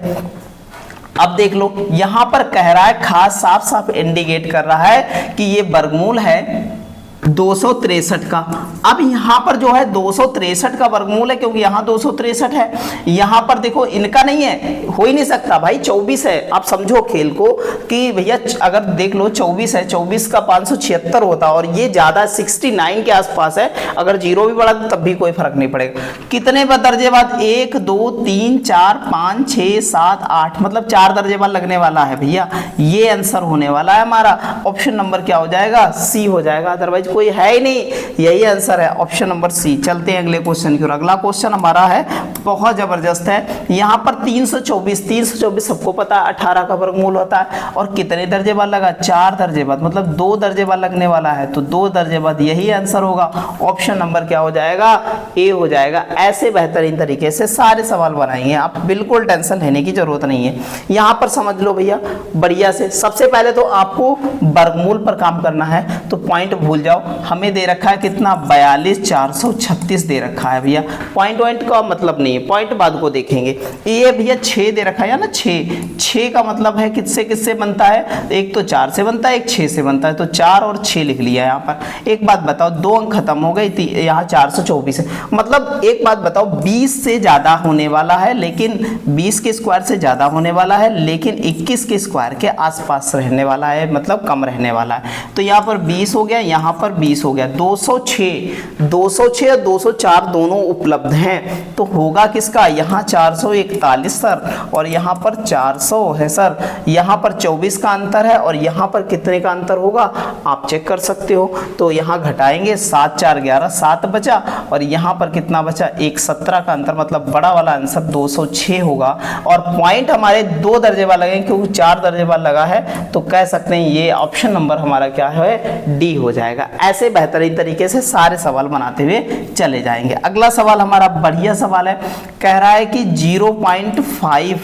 अब देख लो, यहां पर कह रहा है, खास साफ साफ इंडिकेट कर रहा है कि ये वर्गमूल है 263 का। अब यहां पर जो है 263 का वर्गमूल है, क्योंकि यहां 263 है, यहां पर देखो इनका नहीं है, हो ही नहीं सकता भाई, 24 है। आप समझो खेल को कि भैया अगर देख लो 24 है, 24 का 576 होता, और ये ज्यादा 69 के आसपास है, अगर जीरो भी बढ़ा तब भी कोई फर्क नहीं पड़ेगा। कितने दर्जे बाद 1 2 3 4 5 6 7 8, मतलब 4 दर्जे बाद लगने वाला है भैया, ये आंसर होने वाला है हमारा। ऑप्शन नंबर क्या हो जाएगा सी हो जाएगा, अदरवाइज कोई है ही नहीं, यही आंसर है, ऑप्शन नंबर सी। चलते हैं अगले क्वेश्चन की ओर। अगला क्वेश्चन हमारा है बहुत जबरदस्त है। यहाँ पर 324 सबको पता है 18 का वर्गमूल होता है, और कितने दर्जे बाद लगा 4 दर्जे बाद, मतलब 2 दर्जे बाद लगने वाला है, तो 2 दर्जे बाद यही आंसर होगा। ऑप्शन नंबर क्या हो जाएगा ए हो जाएगा। ऐसे बेहतरीन तरीके से सारे सवाल बनाएंगे, आप बिल्कुल टेंशन लेने की जरूरत नहीं है। यहाँ पर समझ लो भैया बढ़िया से, सबसे पहले तो आपको वर्गमूल पर काम करना है, तो पॉइंट भूल जाओ। हमें दे रखा है कितना 42,436 दे रखा है भैया, पॉइंट का मतलब नहीं है, पॉइंट बाद को देखेंगे। ये भैया 6 दे रखा है ना, 6 का मतलब है किससे किससे बनता है, एक तो 4 से बनता है, एक 6 से बनता है, तो 4 और 6 लिख लिया यहाँ पर। एक बात बताओ, 2 अंक खत्म हो गए, यहाँ 424 है, मतलब एक बात बताओ 20 से ज्यादा होने वाला है, लेकिन 20 के स्क्वायर से ज्यादा होने वाला है, लेकिन 21 के स्क्वायर के आसपास रहने वाला है, मतलब कम रहने वाला है। तो यहाँ पर 20 हो गया, यहाँ पर 20 हो गया, 206 और 204 दोनों उपलब्ध हैं, तो होगा किसका, यहाँ 441 सर, और यहाँ पर 400 है सर, यहाँ पर 24 का अंतर है, और यहाँ पर कितने का अंतर होगा आप चेक कर सकते हो। तो यहाँ घटाएंगे 7 4 11, 7 बचा, और यहाँ पर कितना बचा 1 17 का अंतर, मतलब बड़ा वाला आंसर 206 होगा। और पॉइंट हमारे 2 दर्जे वाला लगे, क्योंकि 4 दर्जे वाला लगा है, तो कह सकते हैं ये ऑप्शन नंबर हमारा क्या है डी हो जाएगा। ऐसे बेहतरीन तरीके से सारे सवाल बनाते हुए चले जाएंगे। अगला सवाल हमारा बढ़िया सवाल है, कह रहा है कि 0.5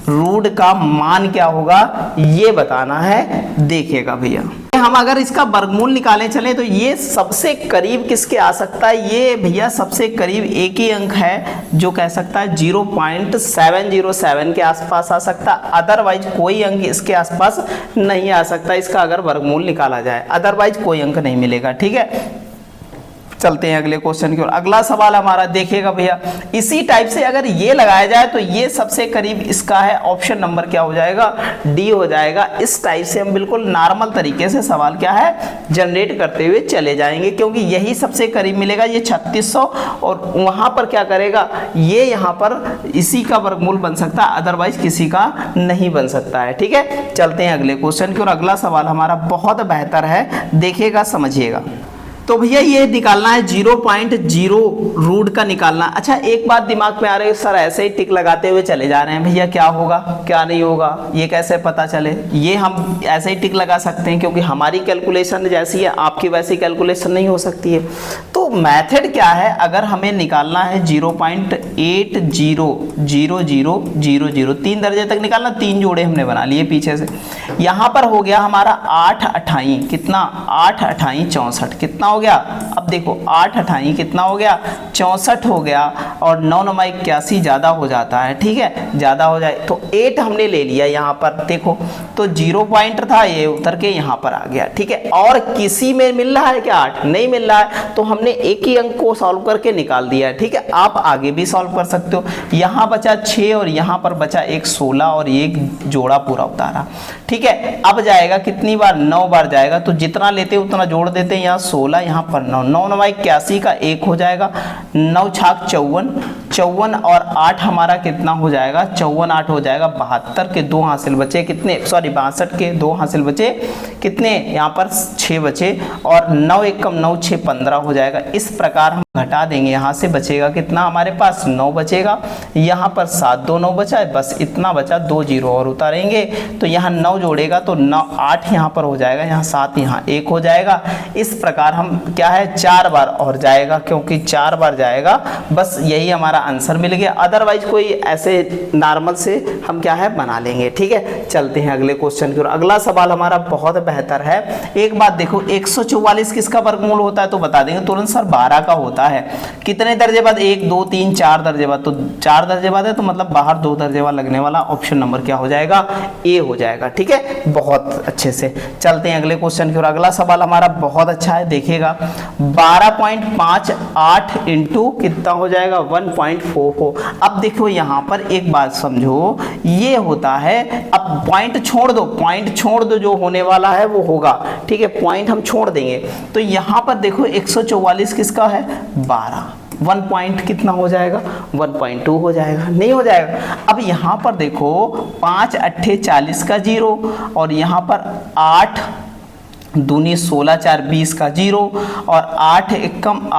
रूट का मान क्या होगा ये बताना है। देखिएगा भैया, हम अगर इसका वर्गमूल निकालने चले तो ये सबसे करीब किसके आ सकता है, ये भैया सबसे करीब एक ही अंक है जो कह सकता है 0.707 के आसपास आ सकता है, अदरवाइज कोई अंक इसके आसपास नहीं आ सकता इसका अगर वर्गमूल निकाला जाए, अदरवाइज कोई अंक नहीं मिलेगा, ठीक है। चलते हैं अगले क्वेश्चन की ओर। अगला सवाल हमारा देखिएगा भैया, इसी टाइप से अगर ये लगाया जाए तो ये सबसे करीब इसका है, ऑप्शन नंबर क्या हो जाएगा डी हो जाएगा। इस टाइप से हम बिल्कुल नॉर्मल तरीके से सवाल क्या है जनरेट करते हुए चले जाएंगे, क्योंकि यही सबसे करीब मिलेगा, ये 3600, और वहां पर क्या करेगा ये यहाँ पर इसी का वर्गमूल बन सकता है, अदरवाइज किसी का नहीं बन सकता है, ठीक है। चलते हैं अगले क्वेश्चन की ओर। अगला सवाल हमारा बहुत बेहतर है, देखिएगा समझिएगा। तो भैया ये निकालना है 0.0 रूट का निकालना। अच्छा एक बात दिमाग में आ रही है सर, ऐसे ही टिक लगाते हुए चले जा रहे हैं भैया, क्या होगा क्या नहीं होगा ये कैसे पता चले। ये हम ऐसे ही टिक लगा सकते हैं क्योंकि हमारी कैलकुलेशन जैसी है, आपकी वैसी कैलकुलेशन नहीं हो सकती है। तो मेथड क्या है, अगर हमें निकालना है 0.800000, 3 दर्जे तक निकालना, 3 जोड़े हमने बना लिए पीछे से। यहाँ पर हो गया हमारा 8 अठाई कितना, 8 अठाई 64 कितना हो गया। अब देखो 8 अठाई कितना हो गया 64 हो गया, और 9 9 81 ज्यादा हो जाता है, ठीक है, ज्यादा हो जाए तो 8 हमने ले लिया यहाँ पर, देखो तो 0 पॉइंट था ये उतर के यहाँ पर आ गया, ठीक है। और किसी में मिल रहा है क्या 8 नहीं मिल रहा है, तो हमने एक ही अंक को सॉल्व करके निकाल दिया है, ठीक है। आप आगे भी सॉल्व कर सकते हो। यहाँ बचा 6 और यहाँ पर बचा एक 16 और एक जोड़ा पूरा उतारा, ठीक है। अब जाएगा कितनी बार 9 बार जाएगा, तो जितना लेते उतना जोड़ देते हैं, यहाँ 16 यहाँ पर 9, 9 9 81 का 1 हो जाएगा, 9 छाक 54, 54 और 8 हमारा कितना हो जाएगा, 54 8 हो जाएगा 72 के 2 हासिल बचे कितने, सॉरी 62 के 2 हासिल बचे कितने, यहाँ पर 6 बचे और 9 1 कम 9 6 15 हो जाएगा। इस प्रकार हम घटा देंगे, यहाँ से बचेगा कितना हमारे पास 9 बचेगा, यहाँ पर 7 2 9 बचा है, बस इतना बचा, 2 0 और उतारेंगे तो यहाँ 9 जोड़ेगा तो 9 8 यहाँ पर हो जाएगा, यहाँ 7 यहाँ 1 हो जाएगा। इस प्रकार हम क्या है 4 बार और जाएगा, क्योंकि 4 बार जाएगा, बस यही हमारा आंसर मिल गया। अदरवाइज कोई ऐसे नॉर्मल से हम क्या है बना लेंगे। ठीक है, चलते हैं अगले क्वेश्चन की ओर। अगला सवाल हमारा बहुत बेहतर है। एक बात देखो, 144 किसका वर्गमूल होता है तो बता देंगे तुरंत सर 12 का होता है। कितने दर्जे बाद, 1 2 3 4 दर्जे बाद, तो 4 दर्जे बाद है तो मतलब बाहर 2 दर्जे बाद लगने वाला ऑप्शन नंबर क्या हो जाएगा, ए हो जाएगा। ठीक है, बहुत अच्छे से चलते हैं अगले क्वेश्चन की ओर। अगला सवाल हमारा बहुत अच्छा है, देखिएगा 12.58 इंटू कितना हो जाएगा 1.44। अब देखो यहाँ पर एक बात समझो, ये होता है, अब पॉइंट छोड़ दो, जो होने वाला है वो होगा। ठीक है, पॉइंट हम छोड़ देंगे तो यहाँ पर देखो 144 किसका है 12, 1 पॉइंट कितना हो जाएगा 1.2 हो जाएगा, नहीं हो जाएगा। अब यहाँ पर देखो 5 8 40 का 0 और यहाँ पर 8 दूनी 16 4 20 का 0 और 8 1 कम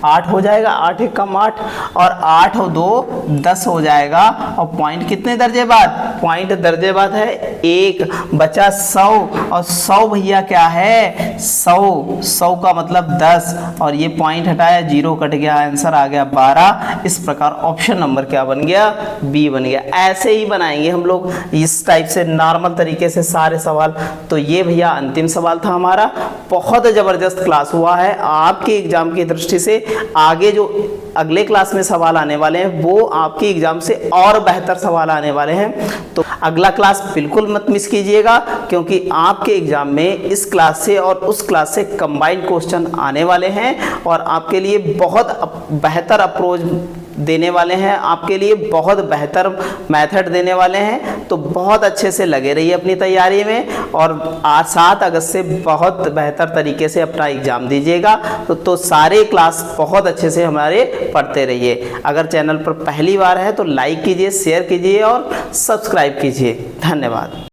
8 हो जाएगा, 8 1 कम 8 और 8 और 2 10 हो जाएगा। और पॉइंट कितने दर्जे बाद, पॉइंट दर्जे बाद है 1, बचा 100 और 100 भैया क्या है 100 का मतलब 10 और ये पॉइंट हटाया 0 कट गया, आंसर आ गया 12। इस प्रकार ऑप्शन नंबर क्या बन गया, बी बन गया। ऐसे ही बनाएंगे हम लोग इस टाइप से नॉर्मल तरीके से सारे सवाल। तो ये भैया अंतिम सवाल था हमारा। बहुत जबरदस्त क्लास हुआ है आपके एग्जाम की दृष्टि से। आगे जो अगले क्लास में सवाल आने वाले हैं वो आपके एग्जाम से और बेहतर सवाल आने वाले हैं, तो अगला क्लास बिल्कुल मत मिस कीजिएगा, क्योंकि आपके एग्जाम में इस क्लास से और उस क्लास से कंबाइंड क्वेश्चन आने वाले हैं और आपके लिए बहुत बेहतर अप्रोच देने वाले हैं, आपके लिए बहुत बेहतर मेथड देने वाले हैं। तो बहुत अच्छे से लगे रहिए अपनी तैयारी में और 7 अगस्त से बहुत बेहतर तरीके से अपना एग्जाम दीजिएगा। तो सारे क्लास बहुत अच्छे से हमारे पढ़ते रहिए। अगर चैनल पर पहली बार है तो लाइक कीजिए, शेयर कीजिए और सब्सक्राइब कीजिए। धन्यवाद।